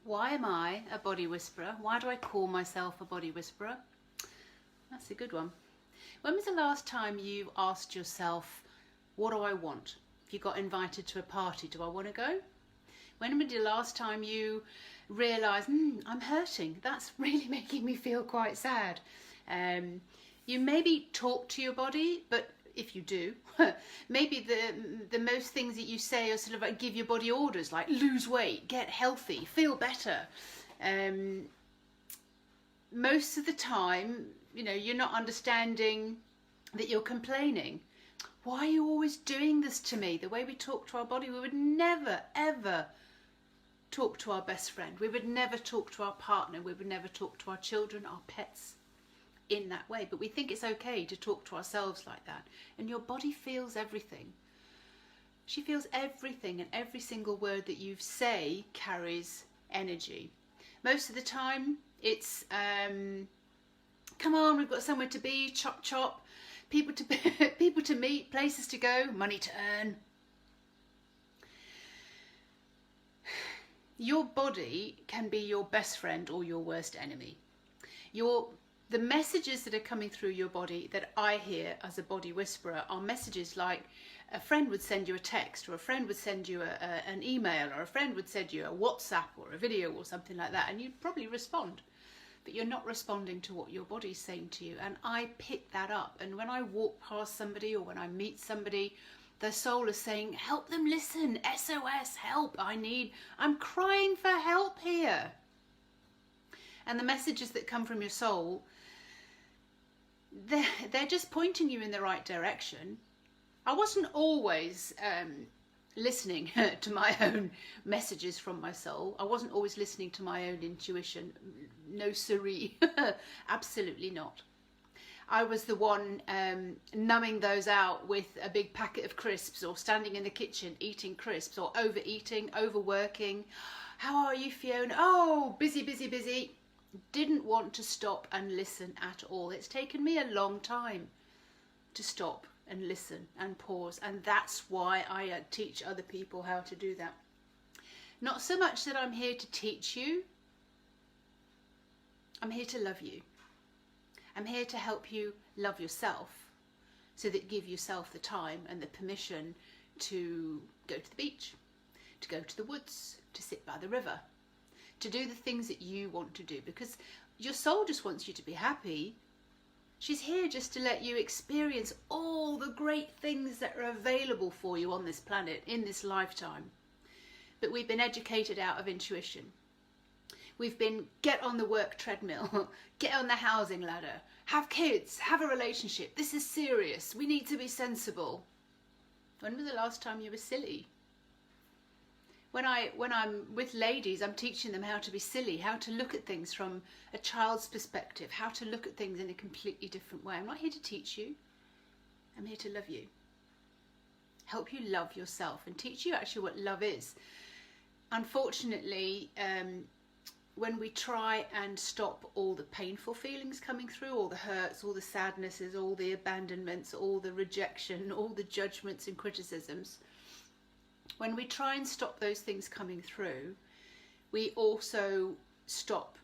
Why am I a body whisperer? Why do I call myself a body whisperer? That's a good one. When was the last time you asked yourself, what do I want? If you got invited to a party, do I want to go? When was the last time you realised, I'm hurting, that's really making me feel quite sad? You maybe talk to your body, but if you do, maybe the most things that you say are sort of like give your body orders, like lose weight, get healthy, feel better. Most of the time, you know, you're not understanding that you're complaining. Why are you always doing this to me? The way we talk to our body, we would never, ever talk to our best friend. We would never talk to our partner. We would never talk to our children, our pets in that way. But we think it's okay to talk to ourselves like that. And your body feels everything. She feels everything, and every single word that you say carries energy. Most of the time it's, come on, we've got somewhere to be, chop chop, people to meet, places to go, money to earn. Your body can be your best friend or your worst enemy. The messages that are coming through your body that I hear as a body whisperer are messages like a friend would send you a text, or a friend would send you an email, or a friend would send you a WhatsApp or a video or something like that, and you'd probably respond. But you're not responding to what your body's saying to you. And I pick that up. And when I walk past somebody or when I meet somebody, their soul is saying, help them listen, SOS, help, I'm crying for help here. And the messages that come from your soul, they're just pointing you in the right direction. I wasn't always listening to my own messages from my soul. I wasn't always listening to my own intuition. No siree, absolutely not. I was the one numbing those out with a big packet of crisps, or standing in the kitchen eating crisps, or overeating, overworking. How are you, Fiona? Oh, busy, busy, busy. Didn't want to stop and listen at all. It's taken me a long time to stop and listen and pause, and that's why I teach other people how to do that. Not so much that I'm here to teach you, I'm here to love you. I'm here to help you love yourself, so that give yourself the time and the permission to go to the beach, to go to the woods, to sit by the river, to do the things that you want to do, because your soul just wants you to be happy. She's here just to let you experience all the great things that are available for you on this planet, in this lifetime. But we've been educated out of intuition. We've been, get on the work treadmill, get on the housing ladder, have kids, have a relationship. This is serious. We need to be sensible. When was the last time you were silly? When I'm with ladies, I'm teaching them how to be silly, how to look at things from a child's perspective, how to look at things in a completely different way. I'm not here to teach you. I'm here to love you. Help you love yourself and teach you actually what love is. Unfortunately, when we try and stop all the painful feelings coming through, all the hurts, all the sadnesses, all the abandonments, all the rejection, all the judgments and criticisms, when we try and stop those things coming through, we also stop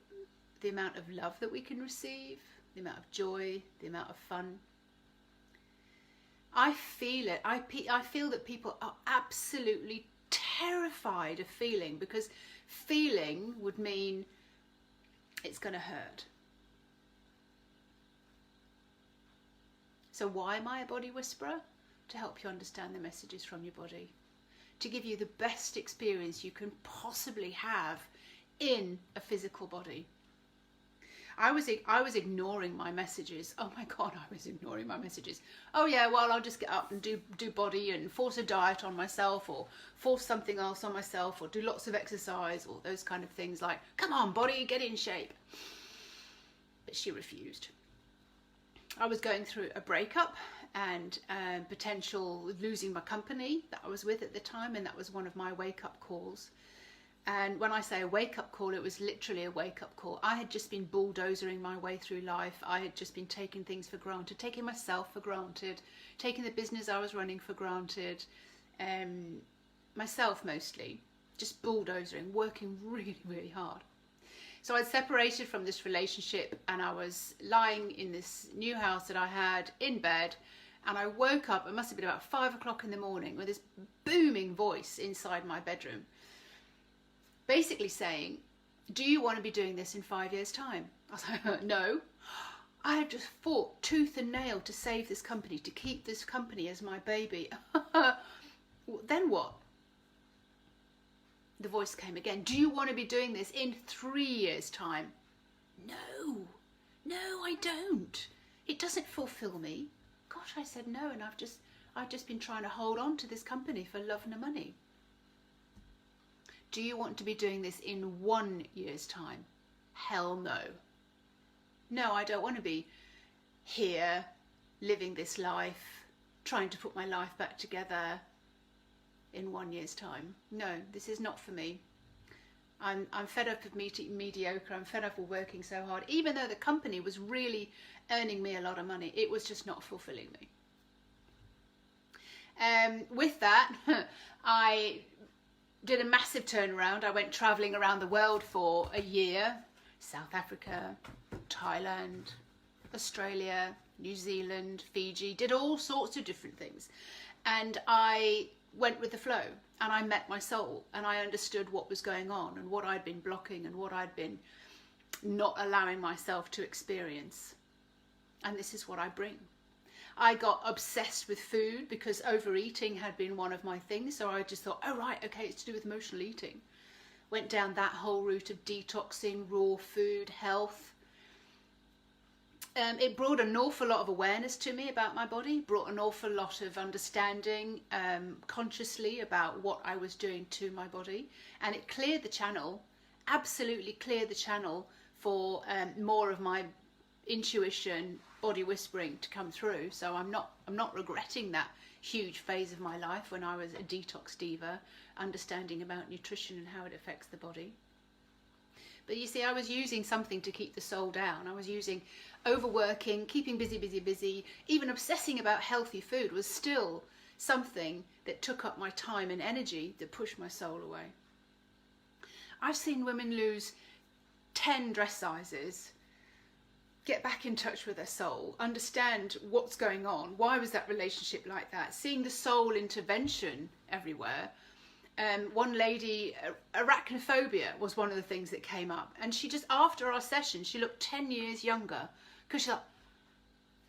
the amount of love that we can receive, the amount of joy, the amount of fun. I feel it. I feel that people are absolutely terrified of feeling, because feeling would mean it's going to hurt. So why am I a body whisperer? To help you understand the messages from your body, to give you the best experience you can possibly have in a physical body. I was ignoring my messages. Oh my God, I was ignoring my messages. Oh yeah, well, I'll just get up and do body and force a diet on myself, or force something else on myself, or do lots of exercise, or those kind of things like, come on body, get in shape. But she refused. I was going through a breakup and potential losing my company that I was with at the time, and that was one of my wake-up calls. And when I say a wake-up call, it was literally a wake-up call. I had just been bulldozering my way through life. I had just been taking things for granted, taking myself for granted, taking the business I was running for granted, myself mostly, just bulldozing, working really, really hard. So I'd separated from this relationship, and I was lying in this new house that I had in bed, and I woke up, it must have been about 5 o'clock in the morning, with this booming voice inside my bedroom, basically saying, do you want to be doing this in 5 years' time? I was like, no. I have just fought tooth and nail to save this company, to keep this company as my baby. Then what? The voice came again. Do you want to be doing this in 3 years' time? No, I don't. It doesn't fulfill me. Gosh, I said no, and I've just been trying to hold on to this company for love and money. Do you want to be doing this in 1 year's time? Hell no. No, I don't want to be here, living this life, trying to put my life back together in 1 year's time. No, this is not for me. I'm fed up of mediocre. I'm fed up of working so hard. Even though the company was really earning me a lot of money, it was just not fulfilling me. With that, I did a massive turnaround. I went traveling around the world for a year. South Africa, Thailand, Australia, New Zealand, Fiji, did all sorts of different things. And I went with the flow, and I met my soul, and I understood what was going on and what I'd been blocking and what I'd been not allowing myself to experience. And this is what I bring. I got obsessed with food because overeating had been one of my things. So I just thought, oh right, okay, it's to do with emotional eating. Went down that whole route of detoxing, raw food, health. It brought an awful lot of awareness to me about my body, brought an awful lot of understanding consciously about what I was doing to my body. And it cleared the channel, absolutely cleared the channel for more of my intuition, body whispering to come through. So I'm not regretting that huge phase of my life when I was a detox diva, understanding about nutrition and how it affects the body. But you see, I was using something to keep the soul down. I was using overworking, keeping busy, even obsessing about healthy food was still something that took up my time and energy, that pushed my soul away. I've seen women lose 10 dress sizes, get back in touch with their soul, understand what's going on, why was that relationship like that, seeing the soul intervention everywhere. One lady, arachnophobia was one of the things that came up, and she just, after our session, she looked 10 years younger, because she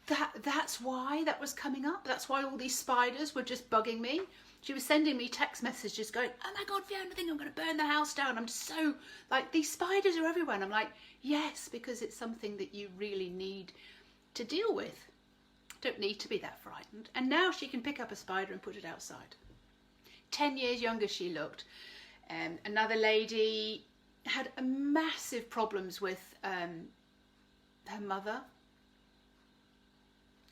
thought, that's why that was coming up, that's why all these spiders were just bugging me. She was sending me text messages going, oh my God, Fiona, I think I'm going to burn the house down. I'm just so, like, these spiders are everywhere. And I'm like, yes, because it's something that you really need to deal with. Don't need to be that frightened. And now she can pick up a spider and put it outside. 10 years younger she looked. Another lady had massive problems with her mother.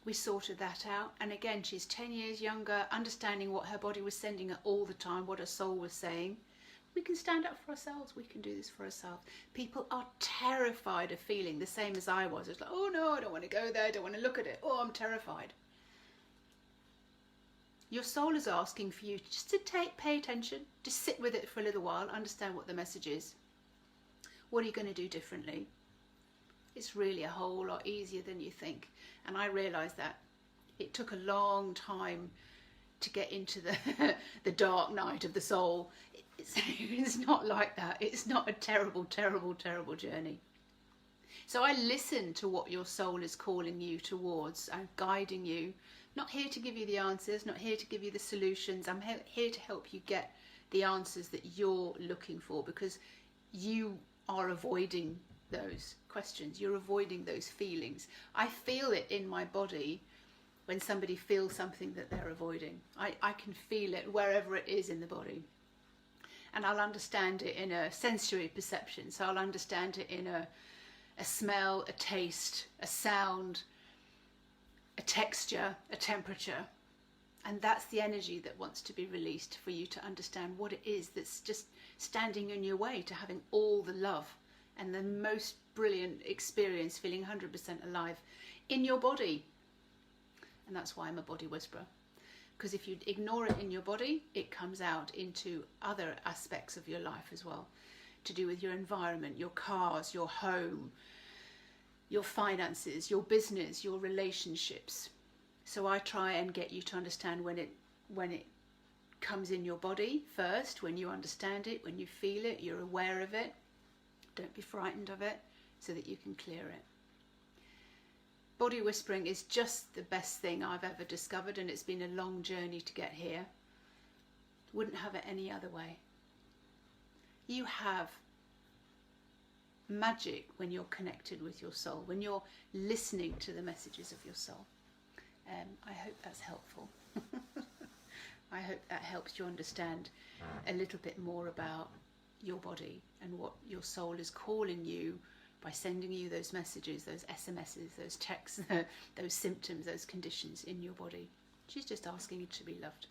We sorted that out, and again, she's 10 years younger, understanding what her body was sending her all the time, what her soul was saying. We can stand up for ourselves. We can do this for ourselves. People are terrified of feeling the same as I was. It's like, oh no, I don't want to go there. I don't want to look at it. Oh, I'm terrified. Your soul is asking for you just to pay attention, just sit with it for a little while, understand what the message is. What are you going to do differently? It's really a whole lot easier than you think. And I realised that. It took a long time to get into the dark night of the soul. It's not like that. It's not a terrible journey. So I listen to what your soul is calling you towards. I'm guiding you. Not here to give you the answers, not here to give you the solutions. I'm here to help you get the answers that you're looking for, because you are avoiding those questions. You're avoiding those feelings. I feel it in my body when somebody feels something that they're avoiding. I can feel it wherever it is in the body. And I'll understand it in a sensory perception. So I'll understand it in a smell, a taste, a sound, a texture, a temperature. And that's the energy that wants to be released for you to understand what it is that's just standing in your way to having all the love and the most brilliant experience, feeling 100% alive in your body. And that's why I'm a body whisperer, Because if you ignore it in your body, it comes out into other aspects of your life as well, to do with your environment, your cars, your home, your finances, your business, your relationships. So I try and get you to understand when it comes in your body first, when you understand it, when you feel it, you're aware of it. Don't be frightened of it, so that you can clear it. Body whispering is just the best thing I've ever discovered, and it's been a long journey to get here. Wouldn't have it any other way. You have magic when you're connected with your soul, when you're listening to the messages of your soul. I hope that's helpful. I hope that helps you understand a little bit more about your body and what your soul is calling you by sending you those messages, those SMSs, those texts, those symptoms, those conditions in your body. She's just asking you to be loved.